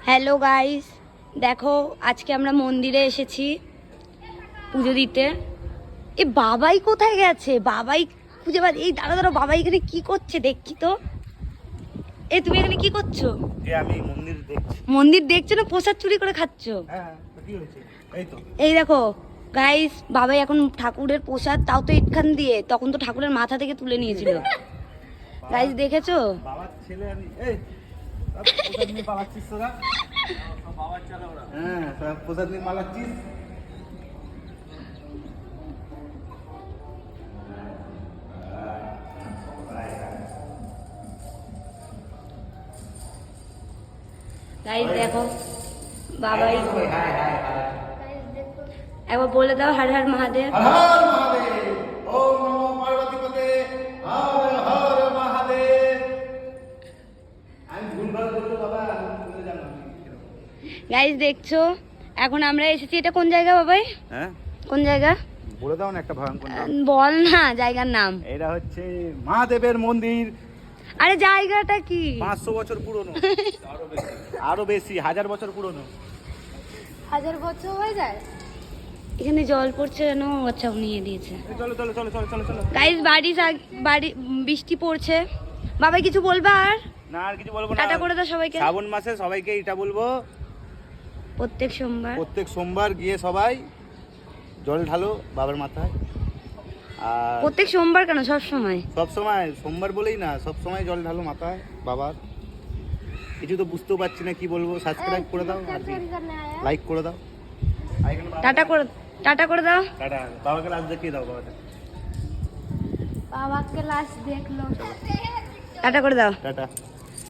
Hello guys, দেখো আজকে আমরা মন্দিরে এসেছি পুজো দিতে। এ বাবাই কোথায় গেছে? বাবাই খুঁজে পাচ্ছি। এই দাঁড়া দাঁড়া, বাবাই এখানে কি করছে দেখছি তো। এ তুমি এখানে কি করছো? আমি মন্দির দেখছি। মন্দির দেখছো না প্রসাদ চুরি করে খাচ্ছ? হ্যাঁ, কি হয়েছে? এই তো এই দেখো গাইস, বাবাই এখন ঠাকুরের প্রসাদ, তাও তো এইখান দিয়ে, তখন তো ঠাকুরের মাথা থেকে তুলে নিয়েছিল। গাইস দেখেছো? বাবার ছেলে আমি। এই প্রসাদ নিয়ে পালাচ্ছিস তোরা? বাবার চালা ওরা। হ্যাঁ, তোরা প্রসাদ নিয়ে পালাচ্ছিস। গাইস দেখো বাবাই, একবার বলে দাও হর হর মহাদেব। হর হর মহাদেব, ওম নমো পার্বতীপতে, হর হর মহাদেব। আমি ভুলভাল বলতে বাবা, আমি ভুলে জানো। গাইস দেখছো এখন আমরা এসেছি, এটা কোন জায়গা বাবাই? হ্যাঁ, কোন জায়গা বলে দাও না একটা ভয়ঙ্কর নাম। বল না জায়গার নাম। এটা হচ্ছে মহাদেবের মন্দির। আরে জায়গাটা কি? 500 বছর পুরনো। আরো বেশি 1000 বছর পুরনো। 1000 বছর হয়ে যায়। এখানে জল পড়ছে যেন। আচ্ছা নিয়ে দিয়েছে। চলো চলো চলো চলো চলো চলো। গাইস বাড়ি বৃষ্টি পড়ছে। বাবাই কিছু বলবে আর? না আর কিছু বলবো না। টাটা করে দাও সবাইকে। শ্রাবণ মাসে সবাইকে এটা বলবো, প্রত্যেক সোমবার গিয়ে সবাই জল ঢালো বাবার মাথায়। আর প্রত্যেক সোমবার কেন, সব সময়? সব সময়, সোমবার বলেই না, সব সময় জল ঢালো মাথায় বাবার। কিছু তো বুঝতেও পারছি না কি বলবো। সাবস্ক্রাইব করে দাও আর লাইক করে দাও। টাটা করে দাও। টাটা। বাবাকে লাস্ট দেখিয়ে দাও। বাবাকে লাস্ট দেখলো। টাটা করে দাও। টাটা।